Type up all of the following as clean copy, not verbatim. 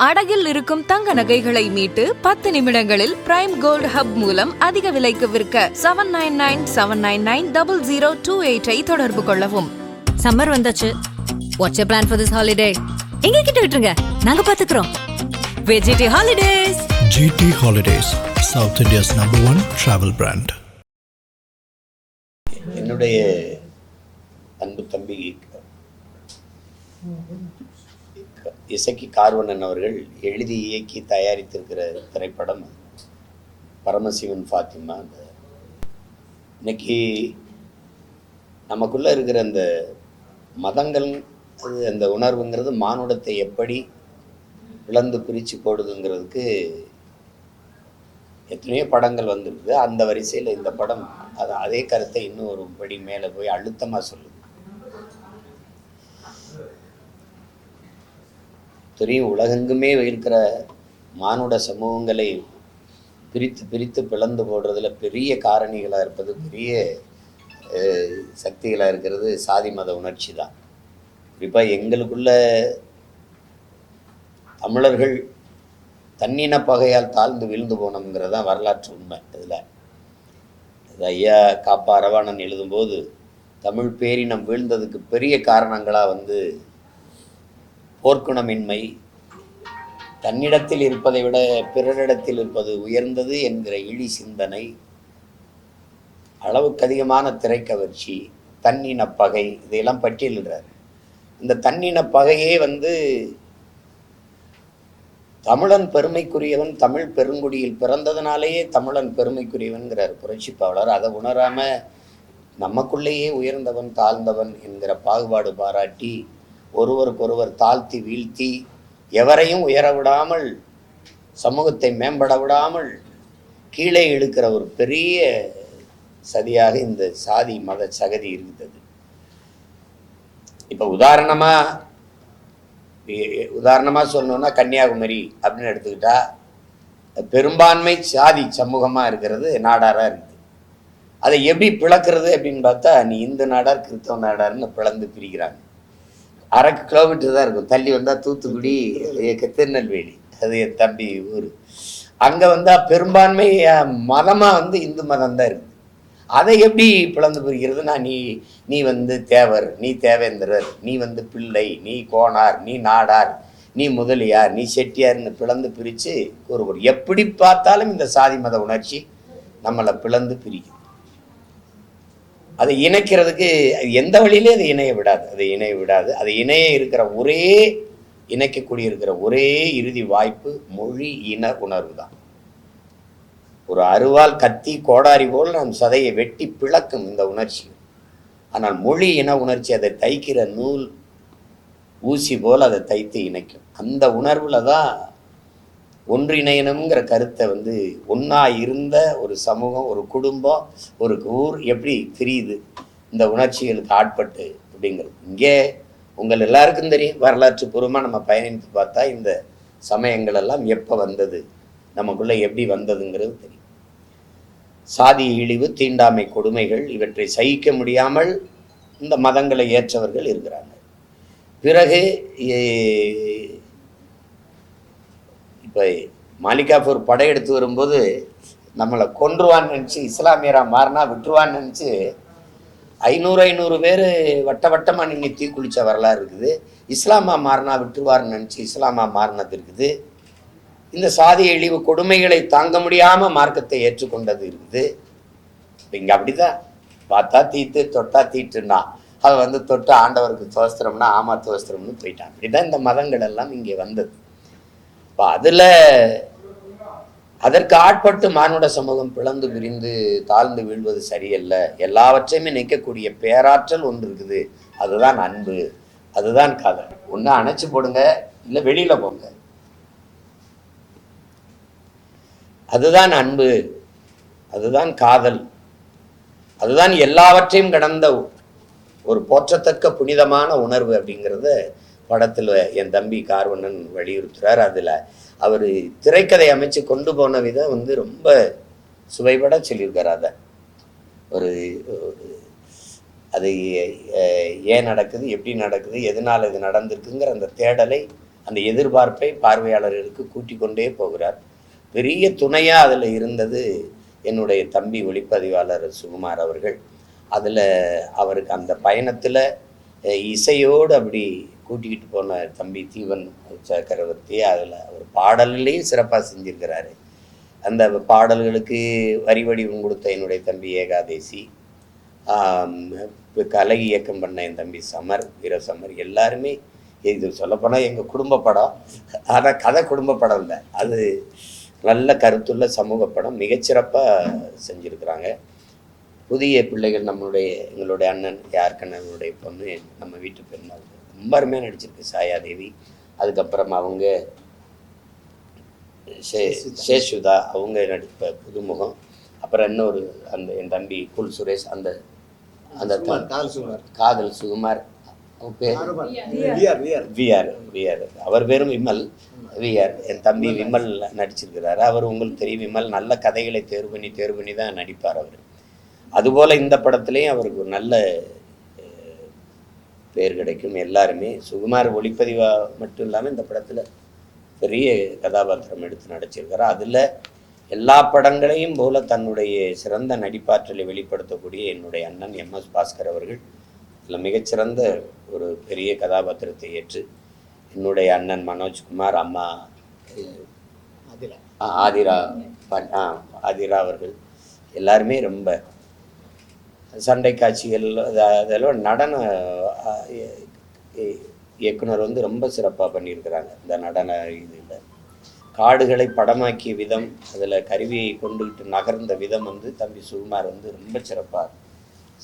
அடகில் இருக்கும் தங்க நகைகளை மீட்டு 10 நிமிடங்களில் பிரைம் கோல்ட் ஹப் மூலம் அதிக விலைக்கு விற்க 7997990028 தொடர்பு கொள்ளவும். சம்மர் வந்தாச்சு. What's your plan for this holiday? எங்க கிட்ட விட்டுருங்க, நாங்க பாத்துக்கிறோம். GT holidays. GT holidays, south India's number 1 travel brand. என்னுடைய அன்பு தம்பி இசக்கி கார்வண்ணன் அவர்கள் எழுதி இயக்கி தயாரித்திருக்கிற திரைப்படம் பரமசிவன் ஃபாத்திமா. இன்னைக்கு நமக்குள்ளே இருக்கிற அந்த மதங்கள் அந்த உணர்வுங்கிறது மானுடத்தை எப்படி விளந்து பிரித்து போடுதுங்கிறதுக்கு எத்தனையோ படங்கள் வந்திருக்குது. அந்த வரிசையில் இந்த படம் அதே கருத்தை இன்னும் ஒரு படி மேலே போய் அழுத்தமாக சொல்லுது. தெரியும், உலகெங்குமே இருக்கிற மானுட சமூகங்களை பிரித்து பிரித்து பிளந்து போடுறதுல பெரிய காரணிகளாக இருப்பது, பெரிய சக்திகளாக இருக்கிறது சாதி மத உணர்ச்சி தான். குறிப்பாக எங்களுக்குள்ள தமிழர்கள் தன்னின பகையால் தாழ்ந்து வீழ்ந்து போனோங்கிறது தான் வரலாற்று உண்மை. இதில் ஐயா காப்பா அரவாணன் எழுதும்போது தமிழ் பேரினம் வீழ்ந்ததுக்கு பெரிய காரணங்களாக போர்க்குணமின்மை, தன்னிடத்தில் இருப்பதை விட பிறரிடத்தில் இருப்பது உயர்ந்தது என்கிற இழி சிந்தனை, அளவுக்கு அதிகமான திரைக்கவர்ச்சி, தன்னின பகை, இதையெல்லாம் பட்டியலிடுறார். இந்த தன்னின பகையே தமிழன் பெருமைக்குரியவன், தமிழ் பெருங்குடியில் பிறந்ததுனாலேயே தமிழன் பெருமைக்குரியவன்கிறார் புரட்சி பாவலர். அதை உணராம நமக்குள்ளேயே உயர்ந்தவன் தாழ்ந்தவன் என்கிற பாகுபாடு பாராட்டி ஒருவருக்கொருவர் தாழ்த்தி வீழ்த்தி எவரையும் உயர விடாமல், சமூகத்தை மேம்பட விடாமல் கீழே இழுக்கிற ஒரு பெரிய சதியாக இந்த சாதி மத சகதி இருக்குது. இப்போ உதாரணமாக சொல்லணும்னா கன்னியாகுமரி அப்படின்னு எடுத்துக்கிட்டா பெரும்பான்மை சாதி சமூகமாக இருக்கிறது நாடாராக இருக்குது. அதை எப்படி பிளக்கிறது அப்படின்னு பார்த்தா, நீ இந்து நாடார் கிறிஸ்தவ நாடார்னு பிளந்து பிரிக்கிறாங்க. 1/2 கிலோமீட்டர் தான் இருக்கும். தள்ளி வந்தால் தூத்துக்குடி, திருநெல்வேலி, அது என் தம்பி ஊர். அங்கே வந்தால் பெரும்பான்மை மதமாக இந்து மதம் தான் இருக்குது. அதை எப்படி பிளந்து பிரிக்கிறதுனா, நீ தேவர், நீ தேவேந்திரர், நீ பிள்ளை, நீ கோனார், நீ நாடார், நீ முதலியார், நீ செட்டியார்னு பிளந்து பிரித்து ஒரு எப்படி பார்த்தாலும் இந்த சாதி மத உணர்ச்சி நம்மளை பிளந்து பிரிக்குது. அதை இணைக்கிறதுக்கு எந்த வழியிலே அதை இணைய விடாது. அதை இணைக்கக்கூடிய இருக்கிற ஒரே இறுதி வாய்ப்பு மொழி இன உணர்வு தான். ஒரு அருவாள் கத்தி கோடாரி போல் நம் சதையை வெட்டி பிளக்கும் இந்த உணர்ச்சி. ஆனால் மொழி இன உணர்ச்சி அதை தைக்கிற நூல் ஊசி போல் அதை தைத்து இணைக்கும். அந்த உணர்வுல தான் ஒன்றிணையணுங்கிற கருத்தை ஒன்றா இருந்த ஒரு சமூகம், ஒரு குடும்பம், ஒரு ஊர் எப்படி பிரியுது இந்த உணர்ச்சிகளுக்கு ஆட்பட்டு அப்படிங்கிறது. இங்கே உங்கள் எல்லாருக்கும் தெரியும், வரலாற்று பூர்வமாக நம்ம பயணித்து பார்த்தா இந்த சமயங்கள் எல்லாம் எப்போ வந்தது, நமக்குள்ளே எப்படி வந்ததுங்கிறது தெரியும். சாதி இழிவு, தீண்டாமை கொடுமைகள் இவற்றை சகிக்க முடியாமல் இந்த மதங்களை ஏற்றவர்கள் இருக்கிறாங்க. பிறகு இப்போ மாலிகாபூர் படையெடுத்து வரும்போது நம்மளை கொன்றுவான்னு நினச்சி இஸ்லாமியராக மாறினா விட்டுருவான்னு நினச்சி 500 பேர் வட்டமாக நின்று தீ குளித்த வரலாறு இருக்குது. இஸ்லாமா மாறினா விட்டுருவார்னு நினச்சி இஸ்லாமா மாறினது இருக்குது. இந்த சாதி இழிவு கொடுமைகளை தாங்க முடியாமல் மார்க்கத்தை ஏற்றுக்கொண்டது இருக்குது. இங்கே அப்படிதான் பார்த்தா தீத்து தொட்டா தீட்டுன்னா அவன் தொட்டு ஆண்டவருக்கு தோஸ்திரம்னா ஆமா தோஸ்திரம்னு போயிட்டான். அப்படிதான் இந்த மதங்கள் எல்லாம் இங்கே வந்தது. இப்போ அதற்கு ஆட்பட்டு மானுட சமூகம் பிளந்து பிரிந்து தாழ்ந்து வீழ்வது சரியல்ல. எல்லாவற்றையுமே நிற்கக்கூடிய பேராற்றல் ஒன்று இருக்குது. அதுதான் அன்பு, அதுதான் காதல். ஒன்று அணைச்சு போடுங்க, இல்லை வெளியில போங்க. அதுதான் அன்பு, அதுதான் காதல், அதுதான் எல்லாவற்றையும் கடந்த ஒரு போற்றத்தக்க புனிதமான உணர்வு அப்படிங்கிறத படத்தில் என் தம்பி கார்வண்ணன் வலியுறுத்துறார். அதில் அவர் திரைக்கதை அமைச்சு கொண்டு போன விதம் ரொம்ப சுவைபட சொல்லியிருக்கார். அதை அது ஏன் நடக்குது, எப்படி நடக்குது, எதனால் இது நடந்திருக்குங்கிற அந்த தேடலை அந்த எதிர்பார்ப்பை பார்வையாளர்களுக்கு கூட்டிக் கொண்டே போகிறார். பெரிய துணையாக அதில் இருந்தது என்னுடைய தம்பி ஒளிப்பதிவாளர் சுகுமார் அவர்கள். அதில் அவருக்கு அந்த பயணத்தில் இசையோடு அப்படி கூட்டிக்கிட்டு போன தம்பி தீவன் சக்கரவர்த்தி அதில் அவர் பாடல்லையும் சிறப்பாக செஞ்சுருக்கிறாரு. அந்த பாடல்களுக்கு வரி வடிவம் கொடுத்த என்னுடைய தம்பி ஏகாதேசி, கலை இயக்கம் பண்ண என் தம்பி சமர், வீரசமர், எல்லாருமே இது சொல்லப்போனால் எங்கள் குடும்ப படம். ஆனால் கதை குடும்ப படம் இல்லை, அது நல்ல கருத்துள்ள சமூக படம், மிகச்சிறப்பாக செஞ்சுருக்கிறாங்க. புதிய பிள்ளைகள் எங்களுடைய அண்ணன் யாருக்கண்ணனுடைய பொண்ணு நம்ம வீட்டு பெண், ரொம்ப அருமையாக நடிச்சிருக்கு சாயாதேவி. அதுக்கப்புறம் அவங்க சேஷுதா அவங்க நடிப்ப புதுமுகம். அப்புறம் இன்னொரு அந்த என் தம்பி குல் சுரேஷ், அந்த அந்த காதல் சுகுமார், விஆர் அவர் பேரும் விமல், விஆர் என் தம்பி விமல் நடிச்சிருக்கிறாரு. அவர் உங்களுக்கு தெரியும், விமல் நல்ல கதைகளை தேர்வு பண்ணி தான் நடிப்பார் அவர். அதுபோல் இந்த படத்துலேயும் அவருக்கு ஒரு நல்ல பேர் கிடைக்கும். எல்லாருமே சுகுமார் ஒளிப்பதிவாக மட்டும் இல்லாமல் இந்த படத்தில் பெரிய கதாபாத்திரம் எடுத்து நடிச்சிருக்கிறார். அதில் எல்லா படங்களையும் போல தன்னுடைய சிறந்த நடிப்பாற்றலை வெளிப்படுத்தக்கூடிய என்னுடைய அண்ணன் எம்எஸ் பாஸ்கர் அவர்கள் இதில் மிகச்சிறந்த ஒரு பெரிய கதாபாத்திரத்தை ஏற்று, என்னுடைய அண்ணன் மனோஜ்குமார், அம்மா ஆதிரா அவர்கள் எல்லாருமே ரொம்ப சண்டை காட்சிகள் அதெல்லாம் நடன இயக்குனர் வந்து ரொம்ப சிறப்பாக பண்ணியிருக்கிறாங்க. இந்த நடன இதில் காடுகளை படமாக்கிய விதம், அதில் கருவியை கொண்டுகிட்டு நகர்ந்த விதம் வந்து தம்பி சுகுமார் வந்து ரொம்ப சிறப்பாக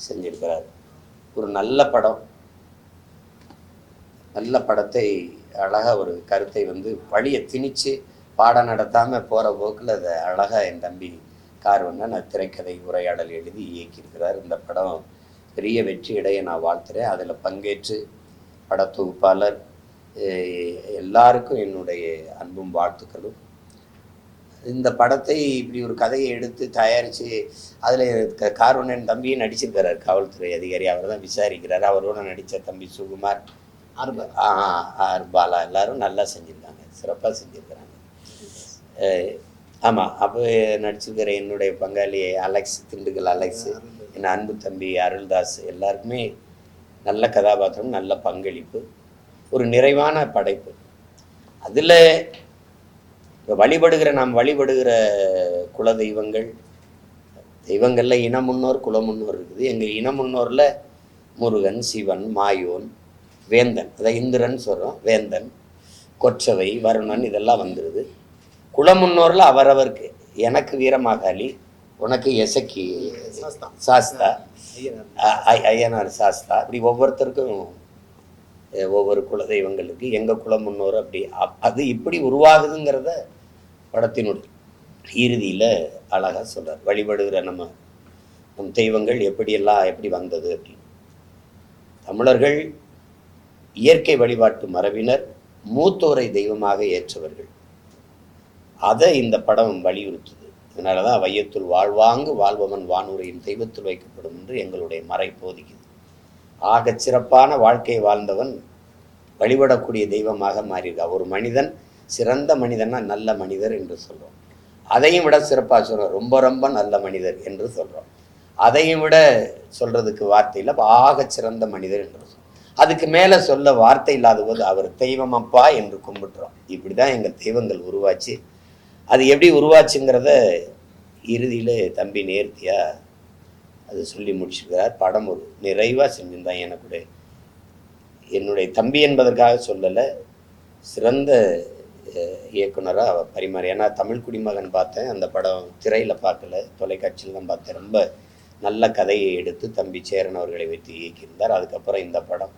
செஞ்சிருக்கிறார். ஒரு நல்ல படம், நல்ல படத்தை அழகாக ஒரு கருத்தை வந்து வழியை திணிச்சு பாடம் நடத்தாமல் போகிற போக்கில் அதை அழகாக என் தம்பி கார்வண்ணன் திரைக்கதை உரையாடல் எழுதி இயக்கியிருக்கிறார். இந்த படம் பெரிய வெற்றியடைய நான் வாழ்த்துறேன். அதில் பங்கேற்று படத்தொகுப்பாளர் எல்லாருக்கும் என்னுடைய அன்பும் வாழ்த்துக்களும். இந்த படத்தை இப்படி ஒரு கதையை எடுத்து தயாரித்து அதில் கார்வண்ணன் தம்பியும் நடிச்சிருக்கிறார், காவல்துறை அதிகாரி, அவர் தான் விசாரிக்கிறார். அவரோட நடித்த தம்பி சுகுமார், பாலா எல்லாரும் நல்லா செஞ்சுருக்காங்க, சிறப்பாக செஞ்சுருக்கிறாங்க. ஆமாம், அப்போ நடிச்சிருக்கிற என்னுடைய பங்காளி அலெக்ஸ், திண்டுக்கல் அலெக்ஸு, என் அன்பு தம்பி அருள்தாஸ், எல்லாருக்குமே நல்ல கதாபாத்திரம், நல்ல பங்களிப்பு, ஒரு நிறைவான படைப்பு. அதில் நாம் வழிபடுகிற குல தெய்வங்களில் இன முன்னோர் குல முன்னோர் இருக்குது. எங்கள் இன முன்னோரில் முருகன், சிவன், மாயோன், வேந்தன், அதை இந்திரன் சொல்கிறோம், வேந்தன், கொற்றவை, வருணன், இதெல்லாம் வந்துடுது. குலமுன்னோரில் அவரவருக்கு, எனக்கு வீரமாகாளி, உனக்கு எசக்கி சாஸ்தா, ஐயனார் சாஸ்தா, அப்படி ஒவ்வொருத்தருக்கும் ஒவ்வொரு குலதெய்வங்களுக்கு எங்கள் குலமுன்னோர் அப்படி அது இப்படி உருவாகுதுங்கிறத படத்தினுடைய இறுதியில் அழகாக சொல்கிறார். வழிபடுகிற நம் தெய்வங்கள் எப்படி வந்தது அப்படின்னு. தமிழர்கள் இயற்கை வழிபாட்டு மரபினர், மூத்தோரை தெய்வமாக ஏற்றவர்கள். அதை இந்த படம் வலியுறுத்துது. அதனால தான் வையத்துள் வாழ்வாங்கு வாழ்பவன் வானூரையின் தெய்வத்தில் வைக்கப்படும் என்று எங்களுடைய மறை போதிக்குது. ஆகச் சிறப்பான வாழ்க்கை வாழ்ந்தவன் வழிபடக்கூடிய தெய்வமாக மாறியிருக்கா. ஒரு மனிதன் சிறந்த சிறந்த நல்ல மனிதர் என்று சொல்கிறோம். அதையும் விட சிறப்பாக சொல்கிறோம், ரொம்ப ரொம்ப நல்ல மனிதர் என்று சொல்கிறோம். அதையும் விட சொல்கிறதுக்கு வார்த்தை இல்லை, ஆகச் சிறந்த மனிதர் என்று சொல்கிறோம். அதுக்கு மேலே சொல்ல வார்த்தை இல்லாத போது அவர் தெய்வம் அப்பா என்று கும்பிட்டுறோம். இப்படி தான் எங்கள் தெய்வங்கள் உருவாச்சு. அது எப்படி உருவாச்சுங்கிறத இறுதியில் தம்பி நேர்த்தியாக அது சொல்லி முடிச்சிருக்கிறார். படம் ஒரு நிறைவாக செஞ்சுருந்தான். எனக்கு என்னுடைய தம்பி என்பதற்காக சொல்லலை, சிறந்த இயக்குனராக அவர் பரிமாறி. ஏன்னா தமிழ் குடிமகன் பார்த்தேன், அந்த படம் திரையில் பார்க்கல, தொலைக்காட்சியில் தான் பார்த்தேன். ரொம்ப நல்ல கதையை எடுத்து தம்பி சேரன் அவர்களை வைத்து இயக்கியிருந்தார். அதுக்கப்புறம் இந்த படம்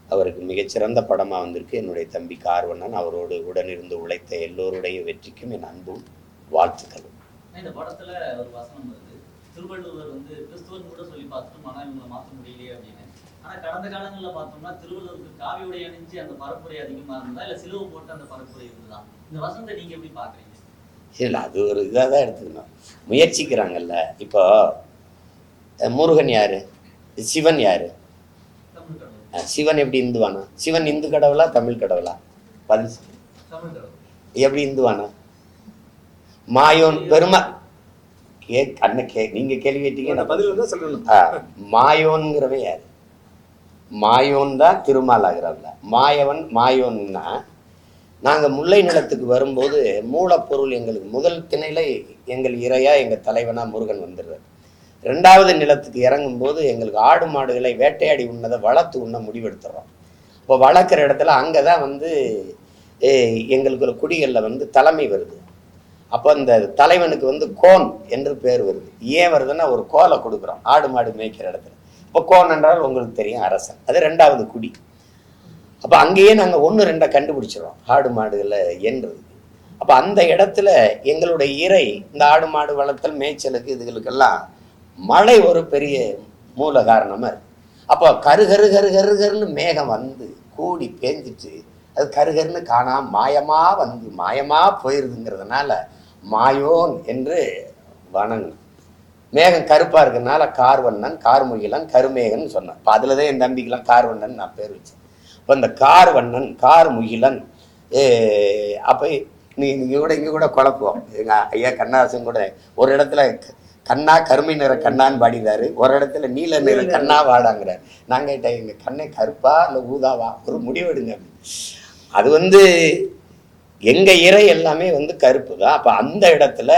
அவருக்கு மிகச்சிறந்த படமாக வந்திருக்கு. என்னுடைய தம்பி கார்வண்ணன், அவரோடு உடனிருந்து உழைத்த எல்லோருடைய வெற்றிக்கும் என் அன்பும் வாழ்த்துக்களும். இந்த படத்துல ஒரு வசனம் வருது, திருவள்ளுவர் வந்து கிறிஸ்துவன் கூட சொல்லி பார்த்துட்டு ஆனா இவங்களை மாற்ற முடியலையே அப்படின்னு. ஆனா கடந்த காலங்களில் பார்த்தோம்னா திருவள்ளுவருக்கு காவி உடை அணிஞ்சு அந்த பரப்புரை அதிகமாக இருந்தா இல்லை சிலுவை போட்டு அந்த பரப்புரை இருந்ததா? இந்த வசனத்தை நீங்க எப்படி பாக்குறீங்க? இல்லை, அது ஒரு இதாக தான் எடுத்துக்கணும். முயற்சிக்கிறாங்கல்ல. இப்போ முருகன் யாரு, சிவன் யாரு? சிவன் எப்படி இந்துவானா? சிவன் இந்து கடவுளா தமிழ் கடவுளா? பதில் சொல்லு. எப்படி இந்துவானா? மாயோன் பெருமா நீங்க கேள்வி கேட்டீங்க. மாயோன்கிறவன் யாரு? மாயோன் தான் திருமால் ஆகிறாப்ல. மாயோன்னா நாங்க முல்லை நிலத்துக்கு வரும்போது மூலப்பொருள் எங்களுக்கு முதல் திணையில எங்கள் இறையா எங்க தலைவனா முருகன் வந்துடுறார். 2வது நிலத்துக்கு இறங்கும் போது எங்களுக்கு ஆடு மாடுகளை வேட்டையாடி உண்ணதை வளர்த்து உண்ண முடிவெடுத்துறோம். இப்போ வளர்க்குற இடத்துல அங்கதான் எங்களுக்கு ஒரு குடிகளில் தலைமை வருது. அப்போ இந்த தலைவனுக்கு கோன் என்று பேர் வருது. ஏன் வருதுன்னா ஒரு கோலை கொடுக்குறோம் ஆடு மாடு மேய்க்கிற இடத்துல. இப்போ கோன் என்றால் உங்களுக்கு தெரியும் அரசன், அது 2வது குடி. அப்போ அங்கேயே நாங்கள் 1, 2 கண்டுபிடிச்சிடறோம் ஆடு மாடுகளை என்றதுக்கு. அப்போ அந்த இடத்துல எங்களுடைய இறை இந்த ஆடு மாடு வளர்த்தல் மேய்ச்சலுக்கு இதுகளுக்கெல்லாம் மழை ஒரு பெரிய மூல காரணமாக இருக்கு. அப்போ கருன்னு மேகம் கூடி பேஞ்சிட்டு அது கருன்னு காணாம மாயமா போயிருதுங்கிறதுனால மாயோன் என்று வணங்கணும். மேகம் கருப்பா இருக்கிறதுனால கார்வண்ணன், கார்முகிலன், கருமேகன் சொன்னேன். இப்போ அதுலதான் என் தம்பிக்கெல்லாம் கார்வண்ணன் நான் பேர் வச்சேன். இப்போ இந்த கார்வண்ணன், கார்முகிலன், அப்போ இங்கே கூட குழப்பம். எங்க ஐயா கண்ணாசன் கூட ஒரு இடத்துல கண்ணா கருமை நிற கண்ணான்னு பாடிதாரு, ஒரு இடத்துல நீல நிற கண்ணா வாடாங்கிறார். நான் கேட்டேன், எங்க கண்ணை கருப்பா இல்லை ஊதாவா, ஒரு முடிவெடுங்க. அது எங்க இறை எல்லாமே கருப்பு தான். அப்ப அந்த இடத்துல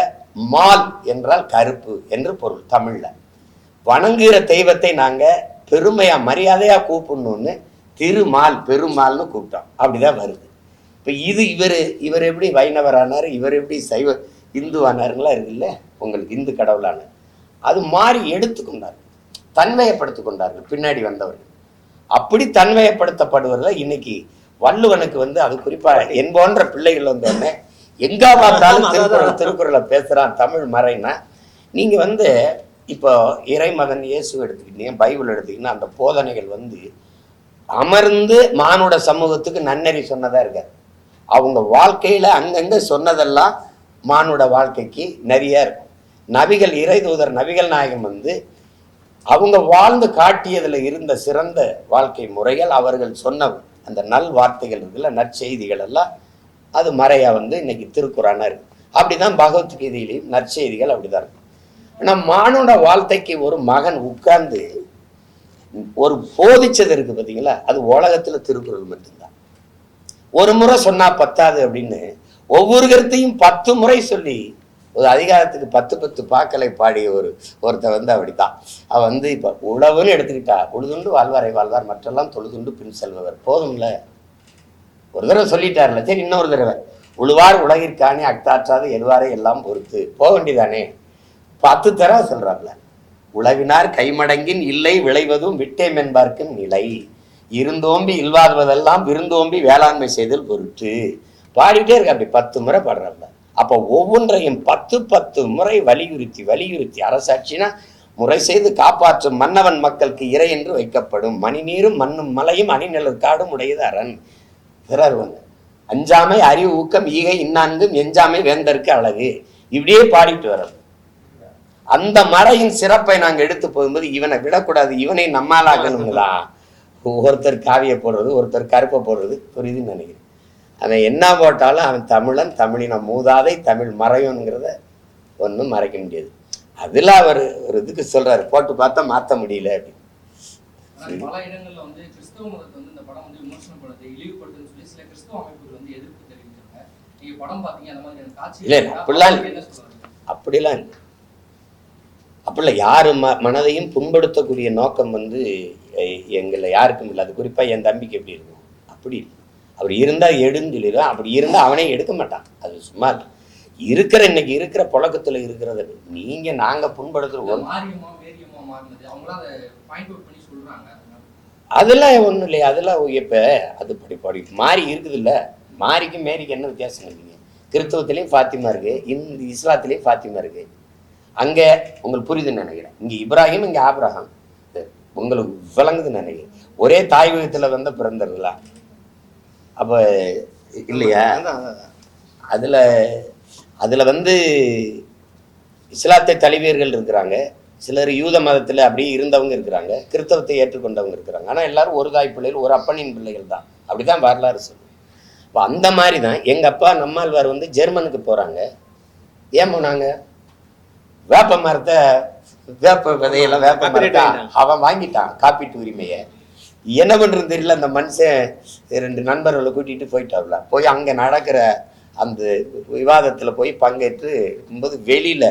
மால் என்றால் கருப்பு என்று பொருள். தமிழ்ல வணங்குகிற தெய்வத்தை நாங்க பெருமையா மரியாதையா கூப்பிடணும்னு திருமால் பெருமாள்னு கூப்பிட்டோம். அப்படிதான் வருது. இப்ப இவர் எப்படி வைணவரானார், இவர் எப்படி சைவ இந்துவானாருங்களா இருக்குல்ல, உங்களுக்கு இந்து கடவுளான அது மாறி எடுத்துக்கொண்டார்கள், தன்மையப்படுத்திக் கொண்டார்கள் பின்னாடி வந்தவர்கள். அப்படி தன்மையப்படுத்தப்படுவதில் இன்னைக்கு வள்ளுவனுக்கு அது குறிப்பா என் போன்ற பிள்ளைகள் வந்தோடனே எங்கா பார்த்தாலும் திருக்குறளை பேசுறான் தமிழ் மறைன்னா, நீங்க இப்போ இறைமகன் இயேசு எடுத்துக்கிட்டீங்க, பைபிள் எடுத்துக்கிட்டீங்கன்னா அந்த போதனைகள் அமர்ந்து மானுட சமூகத்துக்கு நன்னறி சொன்னதா இருக்காது. அவங்க வாழ்க்கையில அங்கங்க சொன்னதெல்லாம் மானுட வாழ்க்கைக்கு நிறைய இருக்கும். நபிகள், இறை தூதர் நபிகள் நாயகம் அவங்க வாழ்ந்து காட்டியதுல இருந்த சிறந்த வாழ்க்கை முறைகள், அவர்கள் சொன்ன அந்த நல் வார்த்தைகள் இருக்குல்ல, நற்செய்திகள் எல்லாம் அது மறையா இன்னைக்கு திருக்குறானா இருக்கு. அப்படிதான் பகவத்கீதையிலையும் நற்செய்திகள் அப்படிதான் இருக்கு. ஆனா மானுட வாழ்க்கைக்கு ஒரு மகன் உட்கார்ந்து ஒரு போதிச்சது இருக்கு பார்த்தீங்களா, அது உலகத்துல திருக்குறள் மட்டும்தான். ஒரு முறை சொன்னா பத்தாது அப்படின்னு ஒவ்வொரு கருத்தையும் 10 முறை சொல்லி ஒரு அதிகாரத்துக்கு 10 பாக்களை பாடிய ஒருத்தர் அப்படித்தான். அவ இப்ப உழவுன்னு எடுத்துக்கிட்டா, உழுதுண்டு வாழ்வாரை வாழ்வார் மற்றெல்லாம் தொழுதுண்டு பின் செல்பவர். போதும்ல, ஒரு தடவை சொல்லிட்டார்ல, சரி இன்னொரு தடவை உழுவார் உலகிற்கானே அக்தாற்றாது எழுவாரை எல்லாம் பொறுத்து போக வேண்டியதானே. 10 தடவை சொல்றாப்ல. உழவினார் கைமடங்கின் இல்லை விளைவதும் விட்டேம் என்பார்க்கும் நிலை, இருந்தோம்பி இல்வாதுவதெல்லாம் விருந்தோம்பி வேளாண்மை செய்தல் பொருட்டு பாடிட்டே இருக்க. அப்படி 10 முறை பாடுறாப்ல. அப்போ ஒவ்வொன்றையும் 10 முறை வலியுறுத்தி அரசாட்சினா முறை செய்து காப்பாற்றும் மன்னவன் மக்களுக்கு இறை என்று வைக்கப்படும். மணிநீரும் மண்ணும் மலையும் அணிநிழற் காடும் உடையது அரண் பிறர் அஞ்சாமை அறிவு ஊக்கம் ஈகை இன்னான்கும் எஞ்சாமை வேந்தற்கு அழகு. இப்படியே பாடிட்டு வர்றது. அந்த மறையின் சிறப்பை நாங்க எடுத்து போகும்போது இவனை விடக்கூடாது, இவனை நம்மாலாகணும்தான். ஒருத்தர் காவிய போடுறது, ஒருத்தர் கருப்பை போடுறது, புரியுதுன்னு நினைக்கிறேன். அவன் என்ன போட்டாலும் அவன் தமிழன், தமிழின மூதாதை, தமிழ் மறையோன்கிறத ஒன்றும் மறைக்க முடியாது. அதுல அவர் ஒரு இதுக்கு சொல்றாரு, போட்டு பார்த்தா மாற்ற முடியல அப்படின்னு. பல இடங்கள்ல கிறிஸ்தவ மதத்தை இந்த படம் விமர்சனம் பண்ணதை இழிவுபடுத்துன்னு சொல்லி சில கிறிஸ்தவ அமைப்புகள் எதிர்ப்பு தெரிவிக்கிறாங்க. நீங்க படம் பார்த்தீங்க, அந்த மாதிரி காட்சி இல்லை, அப்படிலாம் இல்லை. அப்படிலாம் யாரு மனதையும் புண்படுத்தக்கூடிய நோக்கம் எங்களை யாருக்கும் இல்லை. அது குறிப்பா என் தம்பிக்கு எப்படி இருக்கும், அப்படி இல்லை. அவர் இருந்தா எடுன்னு சொல்லிடுவான், அப்படி இருந்தா அவனே எடுக்க மாட்டான். அது சும்மா இருக்கிற இன்னைக்கு இருக்கிற புழக்கத்துல இருக்கிறது. நீங்க நாங்க புண்படுத்துறோம் அதெல்லாம் ஒண்ணும் இல்லையா. அதெல்லாம் இப்ப அது படி மாறி இருக்குது இல்ல. மாறிக்கு மேரிக்கு என்ன வித்தியாசம் இல்லைங்க. கிறிஸ்தவத்திலையும் ஃபாத்திமா இருக்கு, இஸ்லாத்திலையும் ஃபாத்திமா இருக்கு. அங்க உங்களுக்கு புரியுதுன்னு நினைக்கிறேன். இங்க இப்ராஹிம், இங்க ஆபிரகாம். உங்களுக்கு விளங்குதுன்னு நினைக்கிறேன். ஒரே தாய் வீகத்துல பிறந்ததுல. அப்ப இல்லையா, அதுல இஸ்லாத்தை தழுவியர்கள் இருக்கிறாங்க, சிலர் யூத மதத்துல அப்படியே இருந்தவங்க இருக்கிறாங்க, கிறிஸ்தவத்தை ஏற்றுக்கொண்டவங்க இருக்கிறாங்க. ஆனா எல்லாரும் ஒரு தாய் பிள்ளைகள், ஒரு அப்பனின் பிள்ளைகள் தான். அப்படிதான் வரலாறு சொல்லுது. இப்போ அந்த மாதிரி தான் எங்கள் அப்பா நம்மாழ்வார் வந்து ஜெர்மனுக்கு போகிறாங்க. ஏன் போனாங்க? வேப்ப மரத்தை வேப்ப விதையெல்லாம் வேப்ப மரத்தை அவன் வாங்கிட்டான் காப்பீட்டு உரிமையை. என்ன பண்ணுறது தெரியல, அந்த மனுஷன் 2 நண்பர்களை கூட்டிகிட்டு போயிட்டாப்ல. போய் அங்கே நடக்கிற அந்த விவாதத்தில் போய் பங்கேற்று இருக்கும்போது வெளியில்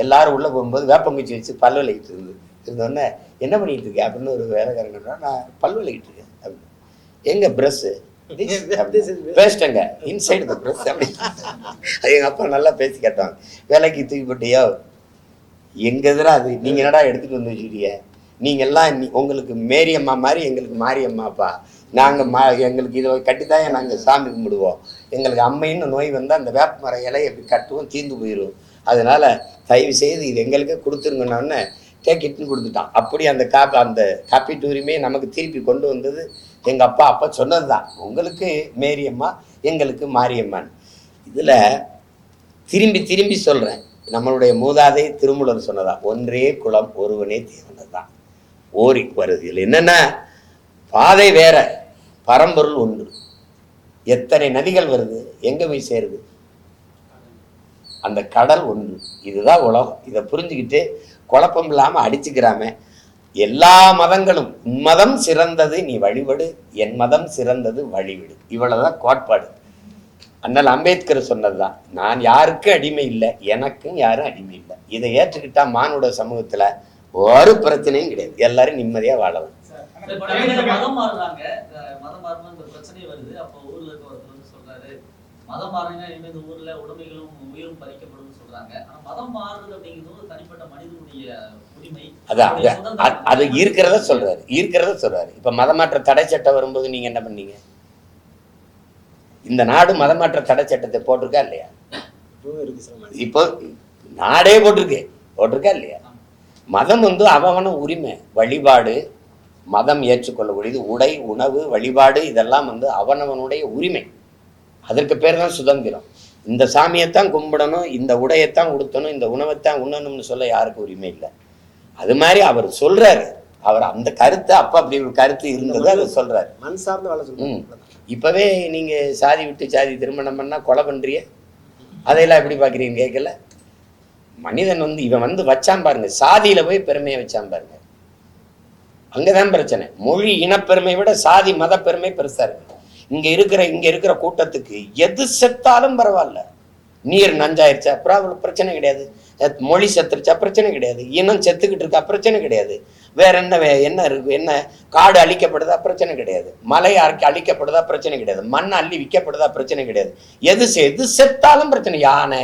எல்லாரும் உள்ளே போகும்போது வேப்பங்குச்சி வச்சு பல் விளக்கிட்டு இருந்தோடனே என்ன பண்ணிகிட்டு இருக்கேன் அப்படின்னு ஒரு வேலைக்காரங்க, நான் பல் விளக்கிட்டு இருக்கேன் அப்படின்னு. எங்கே ப்ரெஷ்ஷு பேசிட்டேங்க இன்சைடு த ப்ரெஷ் அப்படி. அது எங்கள் அப்பா நல்லா பேசி கேட்டாங்க. வேலைக்கு தூக்கி போட்டியோ எங்கள் எதிராக அது நீங்கள் என்னடா எடுத்துகிட்டு வந்து வச்சுக்கிட்டீங்க, நீங்கள்லாம் உங்களுக்கு மேரியம்மா மாதிரி எங்களுக்கு மாரியம்மாப்பா, நாங்கள் எங்களுக்கு இதை கட்டித்தான் நாங்கள் சாமி கும்பிடுவோம், எங்களுக்கு அம்மைன்னு நோய் வந்தால் அந்த வேப்ப மர இலையை எப்படி கட்டுவோம், தீர்ந்து போயிடும், அதனால் தயவு செய்து இது எங்களுக்கு கொடுத்துருங்கன்னு டேக்கிட்டுன்னு கொடுத்துட்டான். அப்படி அந்த காப்பீட்டு உரிமையை நமக்கு திருப்பி கொண்டு வந்தது எங்கள் அப்பா சொன்னது தான், உங்களுக்கு மேரியம்மா எங்களுக்கு மாரியம்மான்னு. இதில் திரும்பி திரும்பி சொல்கிறேன், நம்மளுடைய மூதாதை திருமூலர் சொன்னதா, ஒன்றே குலம் ஒருவனே தேவனது தான் ஓரி வருது. இதில் என்னென்னா பாதை வேற, பரம்பொருள் ஒன்று. எத்தனை நதிகள் வருது, எங்கே போய் சேருது? அந்த கடல் ஒன்று. இதுதான் உலகம். இதை புரிஞ்சுக்கிட்டு குழப்பம் இல்லாமல் அடிச்சுக்கிறாம எல்லா மதங்களும் மதம் சிறந்தது நீ வழிபடு, என் மதம் சிறந்தது வழிவிடு, இவ்வளவுதான் கோட்பாடு. அண்ணல் அம்பேத்கர் சொன்னதுதான், நான் யாருக்கும் அடிமை இல்லை, எனக்கும் யாரும் அடிமை இல்லை. இதை ஏற்றுக்கிட்டா மானுட சமூகத்துல ஒரு பிரச்சனையும் கிடையாது, எல்லாரும் நிம்மதியா வாழலாம். மதம் மாறுறாங்க, மதம் மாறினா இந்த பிரச்சனை வருது. அப்போ ஊர்ல இருக்க ஒருத்தர் வந்து சொல்றாரு, மதம் மாறினா இனிமே இந்த ஊர்ல உடைமைகளும் உயிரும் பறிக்கப்படும் சொல்றாங்க. ஆனா மதம் மாறுறது அப்படிங்கிறது ஒரு தனிப்பட்ட மனிதனுடைய உரிமை. அது இருக்கிறத சொல்றாரு. இப்ப மதமாற்ற தடை சட்டம் வரும்போது நீங்க என்ன பண்ணீங்க? இந்த நாடு மதமாற்ற தடை சட்டத்தை போட்டிருக்கா இல்லையா? இப்போ நாடே போட்டிருக்கா இல்லையா? மதம் வந்து அவன உரிமை, வழிபாடு, மதம் ஏற்றுக்கொள்ளக்கூடியது, உடை, உணவு, வழிபாடு, இதெல்லாம் வந்து அவனவனுடைய உரிமை. அதற்கு பேர் தான் சுதந்திரம். இந்த சாமியைத்தான் கும்பிடணும், இந்த உடையைத்தான் உடுத்தணும், இந்த உணவைத்தான் உண்ணணும்னு சொல்ல யாருக்கும் உரிமை இல்லை. அது மாதிரி அவர் சொல்றாரு, அவர் அந்த கருத்தை அப்படி ஒரு கருத்து இருந்தது, அதை சொல்றாரு. மண் சார்ந்த வேலை சொல்லுங்க. இப்பவே நீங்க சாதி விட்டு சாதி திருமணம் பண்ணா கொலை பண்றிய, அதையெல்லாம் எப்படி பாக்குறீங்க கேட்கல. மனிதன் வந்து இவன் வந்து வச்சான் பாருங்க, சாதியில போய் பெருமையை வச்சான் பாருங்க, அங்கதான் பிரச்சனை. மொழி இனப்பெருமை விட சாதி மத பெருமை பெருசா இருக்கு. இங்க இருக்கிற கூட்டத்துக்கு எது செத்தாலும் பரவாயில்ல, நீர் நஞ்சாயிருச்சா அப்புறம் பிரச்சனை கிடையாது, மொழி செத்துருச்சா பிரச்சனை கிடையாது, இனம் செத்துக்கிட்டு இருக்கா பிரச்சனை கிடையாது, வேற என்ன இருக்கு, என்ன காடு அழிக்கப்படுதா பிரச்சனை கிடையாது, மலை அழிக்கப்படுதா பிரச்சனை கிடையாது, மண் அள்ளி விற்கப்படுதா பிரச்சனை கிடையாது. எது செத்தாலும் பிரச்சனை. யானை,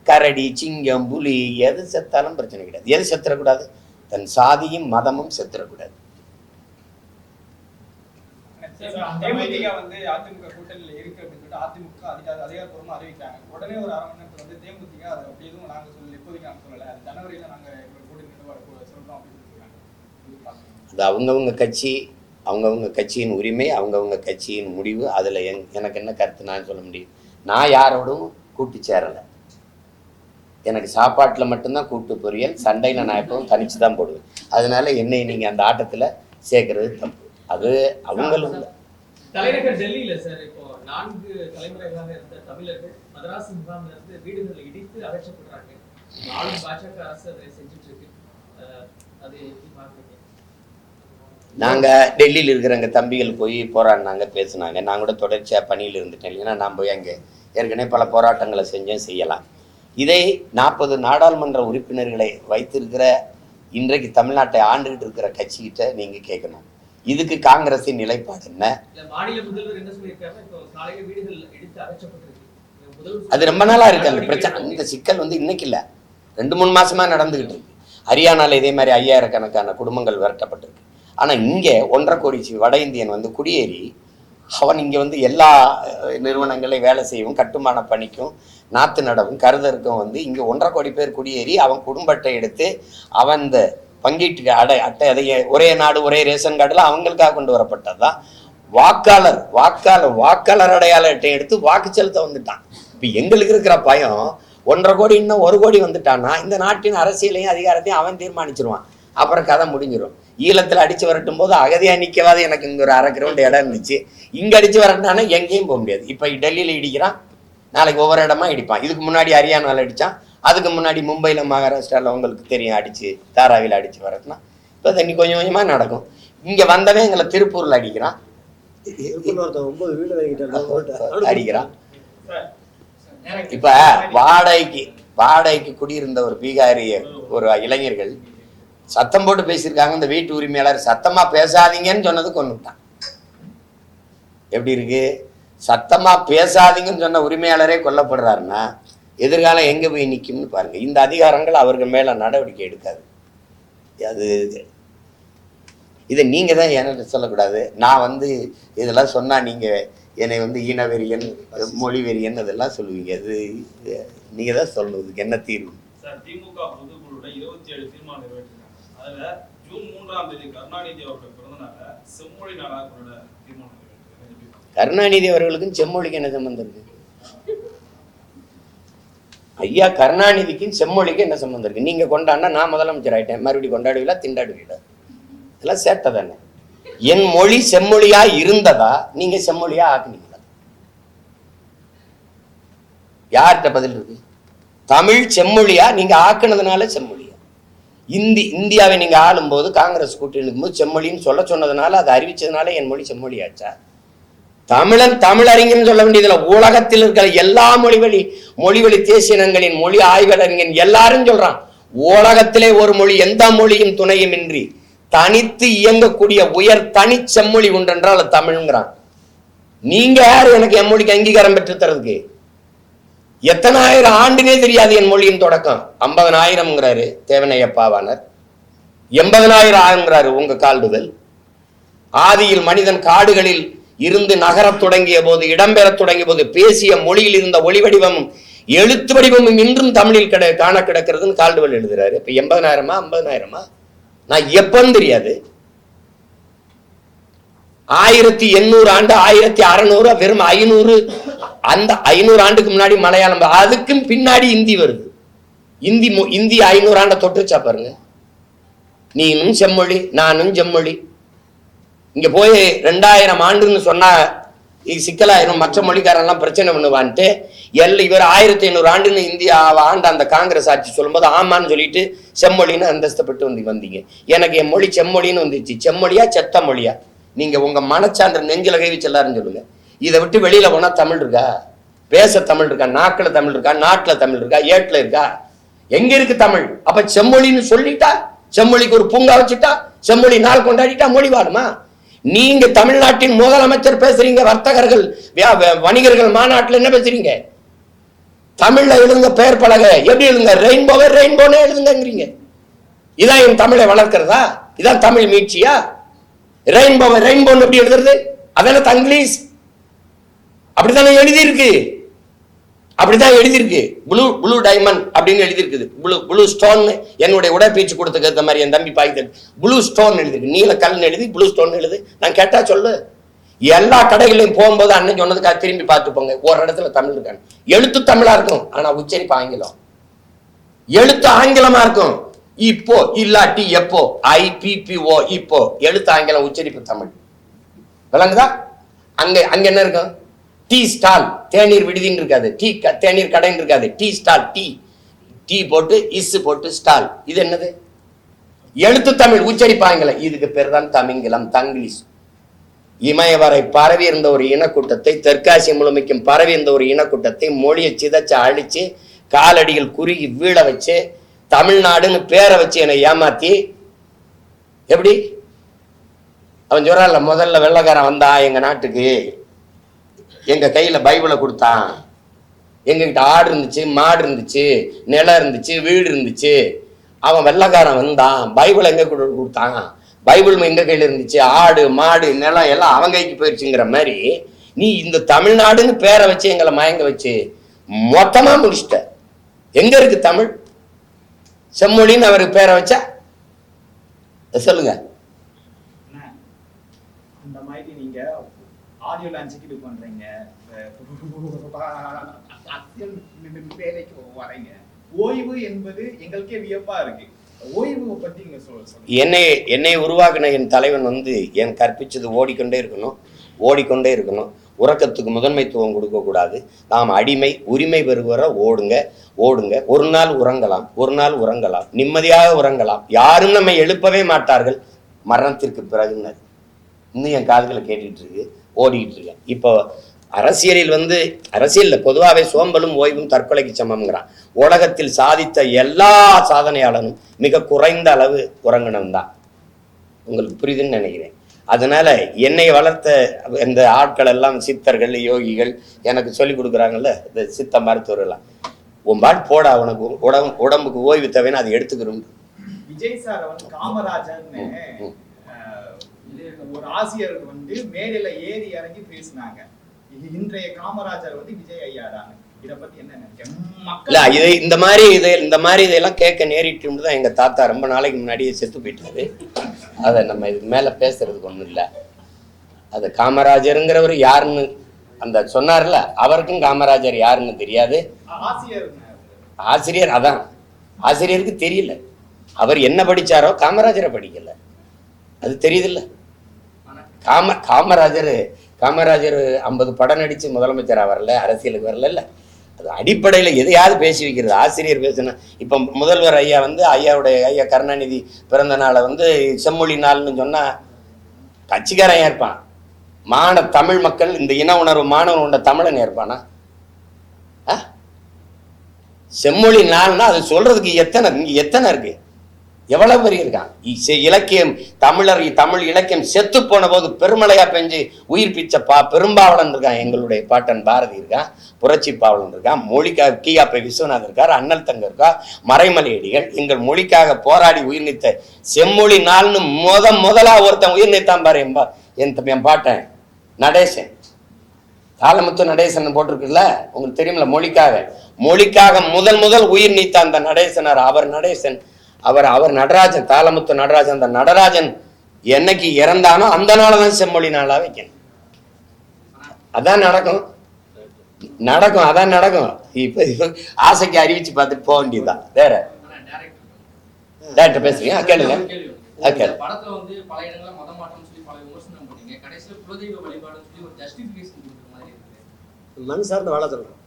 கரடி, சிங்கம், புலி, எது செத்தாலும் பிரச்சனை கிடையாது. எது செத்துறக்கூடாது? தன் சாதியும் மதமும் செத்துறக்கூடாது. தேமுதிக வந்து அதிமுக கூட்டணியில இருக்கு அப்படின்னு சொல்லிட்டு அதிமுக அதிகாரப்பூர்வமா அறிவிக்காங்க. உடனே ஒரு அரை மணி நேரத்துல வந்து தேமுதிக அது அப்படி எதுவும் நாங்க சொல்லல, இப்போதைக்கு நாங்க சொல்லல, அது ஜனவரியில நாங்க கூட்டணி சொல்றோம் அப்படின்னு சொல்றாங்க. அது அவங்கவுங்க கட்சியின் உரிமை, அவங்கவுங்க கட்சியின் முடிவு. அதுல எனக்கு என்ன கருத்து நான் சொல்ல முடியும்? நான் யாரோடும் கூட்டு சேரலை. எனக்கு சாப்பாட்டுல மட்டும்தான் கூட்டு பொரியல், சண்டையில நான் எப்பவும் தனிச்சு தான் போடுவேன். அதனால என்னை நீங்க அந்த ஆட்டத்துல சேர்க்கறது தப்பு. அது அவங்களும் தலைநகர் டெல்லியில சார் இப்போ 4 தலைமுறைகளாக இருந்த தமிழர்கள் மதராஸ் முகாம்ல இருந்து வீடுகளை இடித்து அகற்றப்படுறாங்க. ஆளும் பாஜக அரசு அதை செஞ்சுட்டு இருக்கு. அது எப்படி பாக்குறீங்க? நாங்க டெல்லியில் இருக்கிற எங்க தம்பிகள் போய் போராடினாங்க, பேசினாங்க. நான் கூட தொடர்ச்சியா பணியில் இருந்துட்டேன். இல்லைன்னா நான் போய் அங்கே ஏற்கனவே பல போராட்டங்களை செய்யலாம். இதை 40 நாடாளுமன்ற உறுப்பினர்களை வைத்திருக்கிற இன்றைக்கு தமிழ்நாட்டை ஆண்டுகிட்டு இருக்கிற கட்சிகிட்ட நீங்க கேட்கணும், இதுக்கு காங்கிரசின் நிலைப்பாடு என்ன? மாநில முதல்வர் என்ன சொல்லியிருக்காரு? இப்போ காலையில வீடுகள் இடித்து அகற்றப்பட்டிருக்கு. அது ரொம்ப நாளா இருக்கு அந்த பிரச்சனை. இந்த சிக்கல் வந்து இன்னைக்கு இல்ல, 2-3 மாசமா நடந்துகிட்டு இருக்கு. ஹரியானால இதே மாதிரி 5000 கணக்கான குடும்பங்கள் விரட்டப்பட்டிருக்கு. ஆனா இங்க 1.5 கோடி வட இந்தியன் வந்து குடியேறி அவன் இங்க வந்து எல்லா நிறுவனங்களையும் வேலை செய்யவும், கட்டுமான பணிக்கும், நாத்து நடவும், கருதருக்கும் வந்து இங்க 1.5 கோடி பேர் குடியேறி அவன் குடும்ப அட்டை எடுத்து அவன் இந்த பங்கீட்டு அட்டை, அதை ஒரே நாடு ஒரே ரேஷன் கார்டுல அவங்களுக்காக கொண்டு வரப்பட்டதுதான். வாக்காளர் அடையாள அட்டை எடுத்து வாக்கு செலுத்த வந்துட்டான். இப்ப எங்களுக்கு இருக்கிற பயம் 1.5 கோடி இன்னும் 1 கோடி வந்துட்டான்னா இந்த நாட்டின் அரசியலையும் அதிகாரத்தையும் அவன் தீர்மானிச்சிருவான். அப்புறம் கதை முடிஞ்சிடும். ஈழத்தில் அடிச்சு வரட்டும் போது அகதியா நிற்கவாது எனக்கு இங்கே ஒரு 1/2 கிரவுண்ட் இடம் இருந்துச்சு. இங்கே அடிச்சு வரட்டானா எங்கேயும் போக முடியாது. இப்போ டெல்லியில் இடிக்கிறான், நாளைக்கு ஒவ்வொரு இடமா இடிப்பான். இதுக்கு முன்னாடி ஹரியானாவில் அடித்தான், அதுக்கு முன்னாடி மும்பையில் மகாராஷ்டிராவில் உங்களுக்கு தெரியும் அடிச்சு தாராவியில் அடிச்சு வரட்டுனா. இப்போ தண்ணி கொஞ்சம் கொஞ்சமாக நடக்கும். இங்கே வந்தவன் எங்களை திருப்பூரில் அடிக்கிறான், அடிக்கிறான். இப்ப வாடகைக்கு குடியிருந்த ஒரு பீகாரிய ஒரு இளைஞர்கள் சத்தம் போட்டு பேசியிருக்காங்க. இந்த வீட்டு உரிமையாளர் சத்தமா பேசாதீங்கன்னு சொன்னது கொண்டுட்டான். எப்படி இருக்கு? சத்தமா பேசாதீங்கன்னு சொன்ன உரிமையாளரே கொல்லப்படுறாருன்னா எதிர்காலம் எங்க போய் நிக்கும்னு பாருங்க. இந்த அதிகாரங்கள் அவர்கள் மேல நடவடிக்கை எடுக்காது. அது இதை நீங்க தான் என்ன சொல்லக்கூடாது. நான் இதெல்லாம் சொன்னா நீங்க என்னை ஈனவெறியன் மொழிவெறியன் அதெல்லாம் சொல்லுவீங்க. அது நீங்க தான் சொல்லணும். இதுக்கு என்ன தீர்வு? சார், திமுக பொதுக்குழுல 27 தீர்மானம் நிறைவேற்றிருக்காங்க. அதுல ஜூன் 3ஆம் தேதி கருணாநிதி அவர்கள் பிறந்தநாள செம்மொழி நாளாக கொண்டாட தீர்மானம் நிறைவேற்றிருக்காங்க. கருணாநிதி அவர்களுக்கும் செம்மொழிக்கு என்ன சம்பந்தம் இருக்கு? ஐயா கருணாநிதிக்கும் செம்மொழிக்கு என்ன சம்பந்தம் இருக்கு? நீங்க கொண்டாடினா நான் முதலமைச்சர் ஆயிட்டேன், மறுபடியும் கொண்டாடுவீங்களா? திண்டாடுவீங்களா? இதெல்லாம் சேட்டை தானே. என் மொழி செம்மொழியா இருந்ததா நீங்க செம்மொழியா ஆக்குனீங்களா? யார்கிட்ட பதில் இருக்கு? தமிழ் செம்மொழியா நீங்க ஆக்குனதுனால செம்மொழியா? இந்தியாவை நீங்க ஆளும் போது காங்கிரஸ் கூட்டணி இருக்கும்போது செம்மொழின்னு சொல்ல சொன்னதுனால அதை அறிவிச்சதுனால என் மொழி செம்மொழியாச்சா? தமிழறிஞர்னு சொல்ல வேண்டியதுல உலகத்தில் இருக்கிற எல்லா மொழிவழி தேசியனங்களின் மொழி ஆய்வறிஞன் எல்லாரும் சொல்றான், உலகத்திலே ஒரு மொழி எந்த மொழியும் துணையும் இன்றி தனித்து இயங்கக்கூடிய உயர் தனி செம்மொழி ஒன்றென்றால் அது தமிழ்ங்கிறான். நீங்க யாரு எனக்கு என் மொழிக்கு அங்கீகாரம் பெற்று தரதுக்கு? எத்தனை ஆயிரம் ஆண்டுனே தெரியாது என் மொழியின் தொடக்கம். 50,000ங்கிறாரு தேவனையப்பாவானர், 80,000 உங்க கால்டுதல். ஆதியில் மனிதன் காடுகளில் இருந்து நகரத் தொடங்கிய போது, இடம்பெறத் தொடங்கிய போது பேசிய மொழியில் இருந்த ஒளி வடிவமும் எழுத்து வடிவமும் இன்றும் தமிழில் காண கிடக்கிறதுன்னு கால்டுவல் எழுதுறாரு. இப்ப 80,000 50,000 நான் எப்பன்னு தெரியாது. 1800 ஆண்டு 1600 வெறும் 500. அந்த 500 ஆண்டுக்கு முன்னாடி மலையாளம், அதுக்கும் பின்னாடி இந்தி வருது. இந்தி 500 ஆண்டை தொட்டுச்சா பாருங்க. நீனும் செம்மொழி நானும் செம்மொழி. இங்க போய் 2000 ஆண்டுன்னு சொன்னா சிக்கலாயிரும், மற்ற மொழிக்காரெல்லாம் பிரச்சனை பண்ணுவான்ட்டு இவர் 1500 ஆண்டுன்னு இந்தியா ஆண்ட அந்த காங்கிரஸ் ஆட்சி சொல்லும்போது ஆமான்னு சொல்லிட்டு செம்மொழின்னு அந்தஸ்தப்பட்டு வந்தீங்க. எனக்கு என் மொழி செம்மொழின்னு வந்துச்சு. செம்மொழியா செத்த மொழியா? நீங்க உங்க மனச்சான்று நெஞ்சில கை வச்சு எல்லாரும் சொல்லுங்க. இதை விட்டு வெளியில போனா தமிழ் இருக்கா? பேச தமிழ் இருக்கா? நாக்குல தமிழ் இருக்கா? நாட்டுல தமிழ் இருக்கா? ஏட்டுல இருக்கா? எங்க இருக்கு தமிழ்? அப்ப செம்மொழின்னு சொல்லிட்டா, செம்மொழிக்கு ஒரு பூங்கா வச்சுட்டா, செம்மொழி நாள் கொண்டாடிட்டா மொழி வாடுமா? நீங்க தமிழ்நாட்டின் முதலமைச்சர் பேசுறீங்க, வர்த்தகர்கள் வணிகர்கள் மாநாட்டில் என்ன பேசுறீங்க? தமிழ்ல எழுதுங்க பெயர் பலகை. எப்படி எழுதுங்க? ரெயின்போவே ரெயின்போனே எழுதுங்கிறீங்க. இதான் என் தமிழை வளர்க்கிறதா? இதான் தமிழ் மீட்சியா? ரெயின்போவை ரெயின்போன்னு எப்படி எழுதுறது? அதான தங்கிலீஷ். அப்படித்தானே எழுதியிருக்கு. அப்படிதான் எழுதியிருக்கு. ப்ளூ டைமண்ட் அப்படின்னு எழுதியிருக்குது. Blue stone. என்னுடைய உடற்பயிற்சி கொடுத்துக்க மாதிரி என் தம்பி பாய்த்து ப்ளூ ஸ்டோன் எழுதிருக்கு. நீல கல்னு எழுதி ப்ளூ ஸ்டோன் எழுது. நான் கேட்டா சொல்லு. எல்லா கடைகளையும் போகும்போது அண்ணன் சொன்னதுக்காக திரும்பி பார்த்து போங்க. ஒரு இடத்துல தமிழ் இருக்காங்க. எழுத்து தமிழா இருக்கும், ஆனா உச்சரிப்பு ஆங்கிலம். எழுத்து ஆங்கிலமா இருக்கும். இப்போ இல்லாட்டி எப்போ, IPPO இப்போ. எழுத்து ஆங்கிலம், உச்சரிப்பு தமிழ். விளங்குதா? அங்க என்ன இருக்கும்? டீ ஸ்டால், தேநீர் விடுதின்னு இருக்காது. தேநீர் கடைன்னு இருக்காது. டீ ஸ்டால், டீ போட்டு இஸ் போட்டு ஸ்டால். இது என்னது? எழுத்து தமிழ், உச்சரிப்பு ஆங்கிலம். இதுக்கு பேர் தான் தமிங்கிலம், தங்கிலீஷ். இமயவரை பரவி இருந்த ஒரு இனக்கூட்டத்தை, தெற்காசிய முழுமைக்கும் பரவி இருந்த ஒரு இனக்கூட்டத்தை மொழியை சிதைச்சு அழிச்சு காலடிகள் குறுகி வீழ வச்சு தமிழ்நாடுன்னு பேரை வச்சு என்னை ஏமாத்தி, எப்படி அவன் சொல்றான்ல, முதல்ல வெள்ளைக்காரன் வந்தா எங்க நாட்டுக்கு, எங்க கையில பைபிளை கொடுத்தான், எங்ககிட்ட ஆடு இருந்துச்சு, மாடு இருந்துச்சு, நிலம் இருந்துச்சு, வீடு இருந்துச்சு. அவன் வெள்ளைக்காரன் வந்தான், பைபிள் எங்க கொடுத்தான், பைபிள் எங்க கையில இருந்துச்சு, ஆடு மாடு நிலம் எல்லாம் அவன் கைக்கு போயிடுச்சுங்கிற மாதிரி நீ இந்த தமிழ்நாடுன்னு பேரை வச்சு எங்களை மயங்க வச்சு மொத்தமா முடிச்சிட்ட. எங்க இருக்கு தமிழ்? செம்மொழின்னு அவருக்கு பேரை வச்சா சொல்லுங்க. அந்த மாதிரி நீங்க ஆடியோ லான்ச்சுக்கு பண்றீங்க, வேலைக்கு வரீங்க. ஓய்வு என்பது எங்களுக்கே வியப்பா இருக்கு. ஓய்வு பத்தி நீங்க சொல்லுங்க. என்னை உருவாக்கின என் தலைவன் வந்து என் கற்பிச்சது ஓடிக்கொண்டே இருக்கணும். உறக்கத்துக்கு முதன்மைத்துவம் கொடுக்கக்கூடாது. நாம் அடிமை, உரிமை பெறுகிற ஓடுங்க. ஒரு நாள் உறங்கலாம், நிம்மதியாக உறங்கலாம். யாரும் நம்மை எழுப்பவே மாட்டார்கள் மரணத்திற்கு பிறகுன்னு இன்னும் என் காதுகளை கேட்டுட்டு இருக்கு, ஓடிக்கிட்டு இருக்கேன். இப்போ அரசியலில் பொதுவாகவே சோம்பலும் ஓய்வும் தற்கொலைக்கு சமம்ங்கிறான். உலகத்தில் சாதித்த எல்லா சாதனையாளனும் மிக குறைந்த அளவு உறங்கினம் தான். உங்களுக்கு புரியுதுன்னு நினைக்கிறேன். அதனால என்னை வளர்த்த இந்த ஆட்கள் எல்லாம் சித்தர்கள், யோகிகள் எனக்கு சொல்லி கொடுக்குறாங்கல்ல, இந்த சித்த மருத்துவர்கள்லாம், உன்பாட் போடா, உனக்கு உடம்புக்கு ஓய்வு தேவைன்னு அதை எடுத்துக்கிறோம். விஜய் சார் வந்து காமராஜர்னு ஒரு ஆசிரியர் வந்து மேடையில ஏறி இறங்கி பேசினாங்க. இன்றைய காமராஜர் வந்து விஜய் ஐயாடாங்க. இதை பத்தி என்ன நினைக்கிறேன்? இந்த மாதிரி இதெல்லாம் கேட்க நேரிட்டு தான் எங்க தாத்தா ரொம்ப நாளைக்கு முன்னாடியே செத்து போயிட்டாரு. அதை நம்ம இதுக்கு மேல பேசுறதுக்கு ஒண்ணும் இல்லை. அது காமராஜருங்கிறவர் யாருன்னு அந்த சொன்னார்ல, அவருக்கும் காமராஜர் யாருன்னு தெரியாது. ஆசிரியர் அதான் ஆசிரியருக்கு தெரியல. அவர் என்ன படிச்சாரோ காமராஜரை படிக்கல, அது தெரியுதுல்ல. காமராஜர் 50 படம் நடிச்சு முதலமைச்சராக வரல, அரசியலுக்கு வரல. அது அடிப்படையில் எதையாவது பேசி வைக்கிறது. ஆசிரியர் பேசுனா இப்போ முதல்வர் ஐயா வந்து ஐயா கருணாநிதி பிறந்த நாளை வந்து செம்மொழி நாள்னு சொன்னா கட்சிக்காரன் ஏற்பான். தமிழ் மக்கள் இந்த இன உணர்வு மாணவன் உண்ட தமிழன் ஏற்பானா? செம்மொழி நாள்னா அது சொல்றதுக்கு எத்தனை இருக்கு, எவ்வளவு பெரிய இருக்கான். இலக்கியம் தமிழ் இலக்கியம் செத்து போன போது பெருமழையா பெஞ்சு உயிர் பிச்ச பெரும்பாவளன் இருக்கான். எங்களுடைய பாட்டன் பாரதி இருக்கான், புரட்சி பாவலன் இருக்கான், மொழிக்காக கீயாப்பை விஸ்வநாதன் இருக்கார், அண்ணல் தங்க இருக்கா, மறைமலையடிகள் எங்கள் மொழிக்காக போராடி உயிர் நீத்த செம்மொழி நாள்னு முதலா ஒருத்தன் உயிர் நீத்தான் பாரு. என் பாட்டன் நடேசன், தாளமுத்து நடேசன் போட்டிருக்குல்ல, உங்களுக்கு தெரியுமில்ல. மொழிக்காக முதல் உயிர் நீத்த அந்த நடேசனார். அவர் நடராஜன், தாளமுத்து நடராஜன். அந்த நடராஜன் என்னைக்கு இறந்தானோ அந்த நாளதான் செம்மொழி நாளா வைக்கணும். அதான் நடக்கும். இப்ப ஆசைக்கு அறிவிச்சு பார்த்துட்டு போக வேண்டியதுதான். வேற டேரக்டர் பேசுறீங்க, கேளுங்க. படத்துல வந்து பல இடங்கள்ல மதமாற்றம் சொல்லி பல விமர்சனம் பண்ணீங்க. கடைசியில குலதெய்வ வழிபாடுன்னு சொல்லி ஒரு ஜஸ்டிபிகேஷன் கொடுக்குற மாதிரி இருக்கு. மண் சார்ந்த வாழ சொல்றோம்.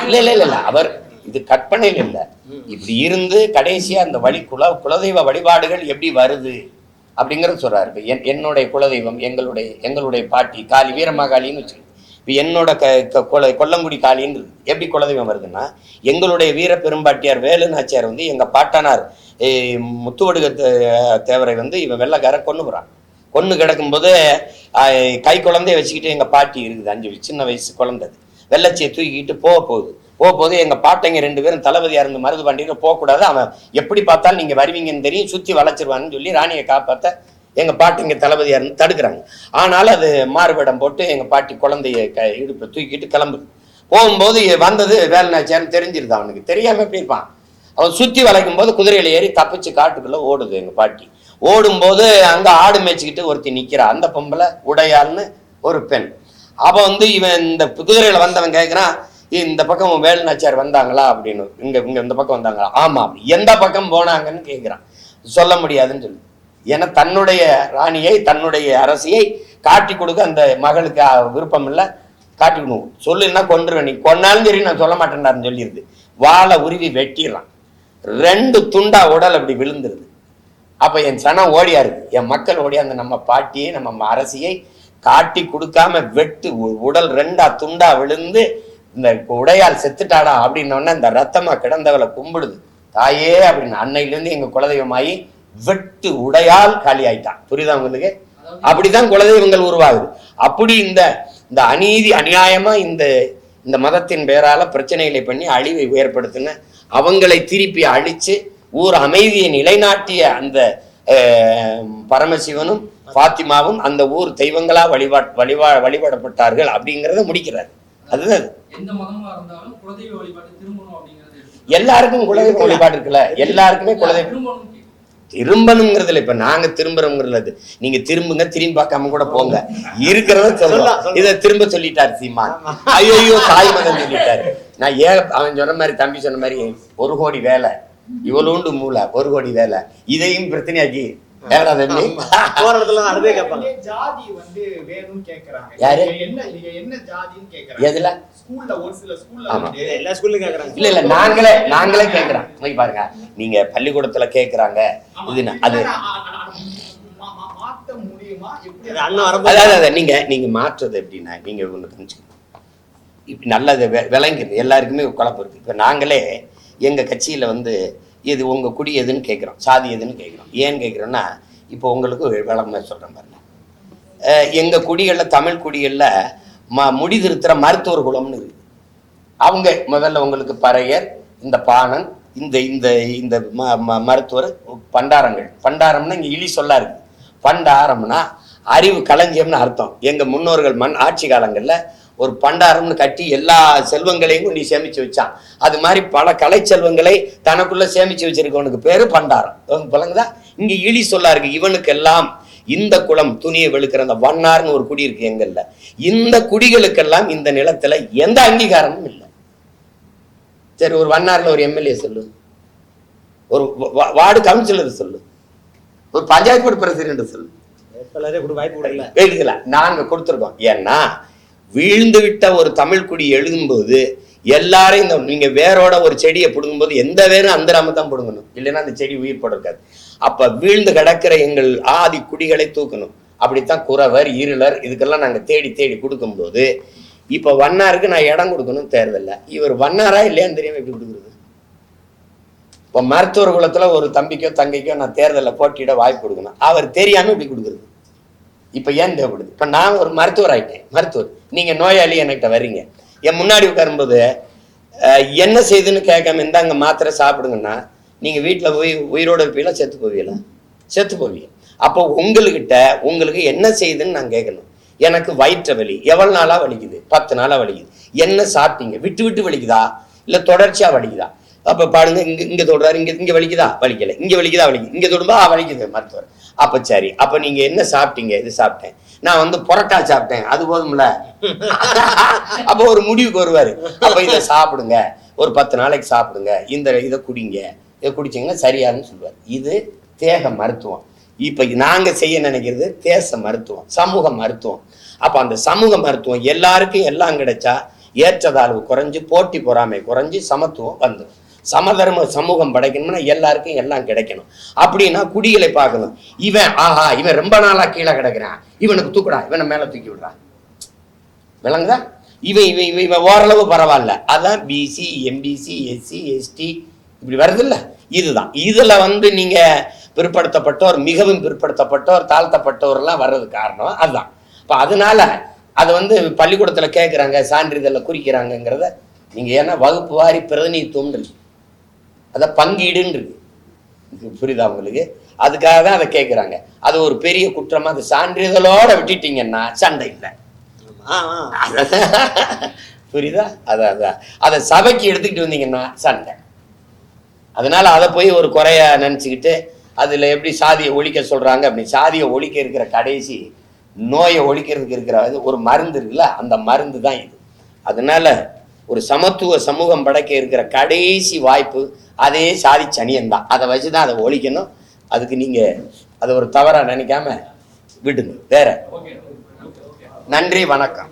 இல்ல அவர் இது கற்பனையில் இல்லை. இப்படி இருந்து கடைசியா அந்த குலதெய்வ வழிபாடுகள் எப்படி வருது அப்படிங்கறது சொல்றாரு. என்னுடைய குலதெய்வம் எங்களுடைய பாட்டி காளி, வீரமாகாளின்னு வச்சுக்கோங்க. இப்போ என்னோட கொல்லங்குடி காளின்னு எப்படி குலதெய்வம் வருதுன்னா, எங்களுடைய வீர பெரும்பாட்டியார் வேலுநாச்சியார் வந்து எங்க பாட்டனார் முத்துவடுக தேவரை வந்து இவன் வெள்ளக்கார கொன்னு கிடக்கும்போது கை குழந்தைய வச்சுக்கிட்டு எங்க பாட்டி இருக்குது, 5 சின்ன வயசு குழந்தை, வெள்ளச்சியை தூக்கிக்கிட்டு போகும்போது எங்க பாட்டைங்க 2 பேரும் தளபதியா இருந்து மருது பாண்டியர் போகக்கூடாது, அவன் எப்படி பார்த்தாலும் நீங்க வருவீங்கன்னு தெரியும், சுத்தி வளைச்சிருவான்னு சொல்லி ராணியை காப்பாற்ற எங்க பாட்டிங்க தளபதியா இருந்து தடுக்கிறாங்க. ஆனாலும் அது மாறுவேடம் போட்டு எங்க பாட்டி குழந்தைய இடுப்பு தூக்கிட்டு கிளம்புது. போகும்போது வந்தது வேலுநாச்சியார்னு தெரிஞ்சிருது. அவனுக்கு தெரியாம எப்படி இருப்பான். அவன் சுத்தி வளைக்கும் போது குதிரையில ஏறி தப்பிச்சு காட்டுக்குள்ள ஓடுது எங்க பாட்டி. ஓடும்போது அங்க ஆடு மேய்ச்சிக்கிட்டு ஒருத்தி நிக்கிறா. அந்த பொம்பளை உடையாள்னு ஒரு பெண். அவ வந்து இவன் இந்த குதிரையில வந்தவன் கேட்கிறான், இந்த பக்கம் வேலுநாச்சியார் வந்தாங்களா அப்படின்னு. இங்க இந்த பக்கம் வந்தாங்களா? ஆமா. எந்த பக்கம் போனாங்கன்னு கேட்கிறான். சொல்ல முடியாதுன்னு சொல்லு. ஏன்னா தன்னுடைய ராணியை, தன்னுடைய அரசியை காட்டி கொடுக்க அந்த மகளுக்கு விருப்பம் இல்லை. காட்டி கொடுக்கும். சொல்லுன்னா கொன்றுவேன், நீ கொன்னாலும் சரி நான் சொல்ல மாட்டேன்டான்னு சொல்லிடுது. வாழை உருவி வெட்டிடுறான். 2 துண்டா உடல் அப்படி விழுந்துருது. அப்ப என் சனம் ஓடியா இருக்கு, என் மக்கள் ஓடியா அந்த நம்ம பாட்டியை, நம்ம அரசியை காட்டி கொடுக்காம வெட்டு உடல் 2 துண்டா விழுந்து இந்த உடையால் செத்துட்டாடா அப்படின்னோடனே இந்த ரத்தமா கிடந்தவளை கும்பிடுது. தாயே அப்படின்னு. அன்னையிலேருந்து எங்க குலதெய்வமாயி வெட்டு உடையால் காலி ஆயிட்டான். புரியுதா உங்களுக்கு? அப்படிதான் குலதெய்வங்கள் உருவாகுது. அப்படி இந்த அநீதி அநியாயமா இந்த மதத்தின் பேரால பிரச்சனைகளை பண்ணி அழிவை ஏற்படுத்தின அவங்களை திருப்பி அழிச்சு ஊர் அமைதியை நிலைநாட்டிய அந்த பரமசிவனும் பாத்திமாவும் அந்த ஊர் தெய்வங்களா வழிபடப்பட்டார்கள் அப்படிங்கிறத முடிக்கிறார். அதுதான் எல்லாருக்கும் குலதெய்வ வழிபாடு இருக்குல்ல, எல்லாருக்குமே குலதெய்வம் திரும்பணுங்கிறதுல. இப்ப நாங்க திரும்புறோங்கிறது, நீங்க திரும்புங்க, திரும்பி பார்க்காம கூட போங்க, இருக்கிறத சொல்லலாம். இதை திரும்ப சொல்லிட்டாரு சீமான். ஐயோ தாய் மகன் சொல்லிட்டாரு. நான் அவன் சொன்ன மாதிரி, தம்பி சொன்ன மாதிரி 1 கோடி வேலை இவ்வளோண்டு மூளை 1 கோடி வேலை, இதையும் பிரச்சனையாக்கி போற இடத்துல அதே கேட்பாங்க. ஜாதி வந்து வேணும்னு கேக்குறாங்க. யாரு? என்ன ஜாதின்னு கேக்குறாங்க. எதுல? ஸ்கூல்ல ஒரு சில ஸ்கூல்ல வந்து எல்லா ஸ்கூல்லயும் கேக்குறாங்க. இல்ல நாங்களே கேட்கிறோம். போய் பாருங்க, நீங்க பள்ளிக்கூடத்துல கேக்குறாங்க, இது அது மாத்த முடியுமா? எப்படி அண்ணன் வரப்போ அதாவது நீங்க மாற்றுறது எப்படின்னா, நீங்க ஒண்ணு புரிஞ்சுக்கணும். இப்ப நல்லது விளங்குது, எல்லாருக்குமே குழப்பம் இருக்கு. இப்ப நாங்களே எங்க கட்சியில வந்து இது உங்க குடி எதுன்னு கேட்குறோம், சாதி எதுன்னு கேட்குறோம். ஏன்னு கேட்குறோன்னா, இப்போ உங்களுக்கு விளக்கமாக சொல்கிறேன் பாருங்க. எங்கள் குடிகளில், தமிழ் குடிகளில் முடி திருத்துற மருத்துவர் குலம்னு இருக்குது. அவங்க முதல்ல உங்களுக்கு பறையர், இந்த பாணன், இந்த இந்த இந்த மருத்துவர், பண்டாரம்னா இங்கே இழி சொல்லா இருக்குது. பண்டாரம்னா அறிவு களஞ்சியம்னு அர்த்தம். எங்கள் முன்னோர்கள் ஆட்சி காலங்களில் ஒரு பண்டாரம்னு கட்டி எல்லா செல்வங்களையும் நீ சேமிச்சு வச்சான். அது மாதிரி பல கலை செல்வங்களை தனக்குள்ள சேமிச்சு வச்சிருக்கவனுக்கு பேரு பண்டாரம். பழங்குதா? இங்க இழி சொல்லா இருக்கு. இவனுக்கெல்லாம் இந்த குளம் துணியை வெளுக்கிற அந்த வண்ணார்னு ஒரு குடி இருக்கு எங்கல்ல. இந்த குடிகளுக்கெல்லாம் இந்த நிலத்துல எந்த அங்கீகாரமும் இல்லை. சரி, ஒரு வண்ணார்ல ஒரு எம்எல்ஏ சொல்லு, ஒரு வார்டு கவுன்சிலர் சொல்லு, ஒரு பஞ்சாயத்து போர்டு பிரசிடென்ட் சொல்லு. வாய்ப்பு நாங்க கொடுத்துருக்கோம். ஏன்னா வீழ்ந்து விட்ட ஒரு தமிழ் குடி எழுதும்போது எல்லாரும் இந்த நீங்க வேரோட ஒரு செடியை பிடுங்கும்போது எந்த வேரும் அந்தராம தான் பிடுங்கணும், இல்லைன்னா அந்த செடி உயிர் போட்டிருக்காது. அப்ப வீழ்ந்து கிடக்கிற எங்கள் ஆதி குடிகளை தூக்கணும். அப்படித்தான் குறவர், இருளர், இதுக்கெல்லாம் நாங்க தேடி தேடி கொடுக்கும்போது இப்ப வண்ணாருக்கு நான் இடம் கொடுக்கணும் தேர்தல்ல. இவர் வண்ணாரா இல்லையான்னு தெரியாம எப்படி கொடுக்குறது? இப்ப மருத்துவர் குலத்துல ஒரு தம்பிக்கோ தங்கைக்கோ நான் தேர்தலில் போட்டியிட வாய்ப்பு கொடுக்கணும், அவர் தெரியாம இப்படி கொடுக்குறது. இப்ப ஏன் தேவைப்படுது? இப்ப நான் ஒரு மருத்துவர் ஆயிட்டேன், மருத்துவர், நீங்க நோயாளி என்கிட்ட வர்றீங்க, என் முன்னாடி உட்காரும்போது என்ன செய்துன்னு கேட்காம இருந்தாங்க மாத்திரை சாப்பிடுங்கன்னா, நீங்க வீட்டுல போய் உயிரோட இருப்பீங்களா செத்து போவீங்களா? செத்து போவீங்க. அப்போ உங்களுக்கு என்ன செய்யுதுன்னு நான் கேட்கணும். எனக்கு வயிற்று வலி எவ்வளவு நாளா வலிக்குது? 10 நாளா வலிக்குது. என்ன சாப்பிட்டீங்க? விட்டு விட்டு வலிக்குதா இல்ல தொடர்ச்சியா வலிக்குதா? அப்ப பாருங்க, இங்க தொடுறாரு, இங்க வலிக்குதா? வலிக்கல. இங்க வலிக்குதா? வலிக்குது. இங்க தொடும்பா வலிக்குது மருத்துவர். அப்ப சரி, அப்ப நீங்க என்ன சாப்பிட்டீங்க? இது சாப்பிட்டேன். நான் வந்து புரோட்டா சாப்பிட்டேன். அது போதும்ல. அப்ப ஒரு முடிவுக்கு வருவாரு. அப்ப இதை சாப்பிடுங்க, ஒரு 10 நாளைக்கு சாப்பிடுங்க, இதை குடிங்க, இதை குடிச்சிங்கன்னா சரியாகுன்னு சொல்லுவார். இது தேக மருத்துவம். இப்ப நாங்க செய்ய நினைக்கிறது தேச மருத்துவம், சமூக மருத்துவம். அப்ப அந்த சமூக மருத்துவம் எல்லாருக்கும் எல்லாம் கிடைச்சா ஏற்றதாழ்வு குறைஞ்சு, போட்டி பொறாமை குறைஞ்சு, சமத்துவம் வந்துடும். சமதர்ம சமூகம் படைக்கணும்னா எல்லாருக்கும் எல்லாம் கிடைக்கணும். அப்படின்னா குடிகளை பார்க்கணும். இவன் ரொம்ப நாளா கீழே கிடக்குறான், இவனுக்கு தூக்குடா, இவனை மேல தூக்கி விடுறான். விளங்குதா? இவன் ஓரளவு பரவாயில்ல. அதான் பிசி, எம்பிசி, எஸ்சி, எஸ்டி இப்படி வருது இல்ல. இதுதான் இதுல வந்து நீங்க பிற்படுத்தப்பட்டோர், மிகவும் பிற்படுத்தப்பட்டோர், தாழ்த்தப்பட்டோர்லாம் வர்றது காரணம் அதுதான். இப்ப அதனால அதை வந்து பள்ளிக்கூடத்துல கேட்குறாங்க, சான்றிதழில் குறிக்கிறாங்கிறத நீங்க ஏன்னா வகுப்பு வாரி பிரதிநிதித்துவம் இருக்கு, அதை பங்கீடுன்னு இருக்கு. புரியுதா உங்களுக்கு? அதுக்காக தான் அதை கேட்குறாங்க. அது ஒரு பெரிய குற்றமா. அது சான்றிதழோட விட்டுட்டீங்கன்னா சண்டை இல்லை. புரியுதா? அதான் அதை சபைக்கு எடுத்துக்கிட்டு வந்தீங்கன்னா சண்டை. அதனால அதை போய் ஒரு குறைய நினைச்சுக்கிட்டு அதுல எப்படி சாதியை ஒழிக்க சொல்றாங்க, அப்படி சாதியை ஒழிக்க இருக்கிற கடைசி நோயை ஒழிக்கிறதுக்கு இருக்கிற ஒரு மருந்து இருக்குல்ல, அந்த மருந்து தான் இது. அதனால ஒரு சமத்துவ சமூகம் படைக்க இருக்கிற கடைசி வாய்ப்பு அதே சாதி சனியன்தான். அதை வச்சுதான் அதை ஒழிக்கணும். அதுக்கு நீங்க அதை ஒரு தவறா நினைக்காம விடுங்க. வேற. நன்றி, வணக்கம்.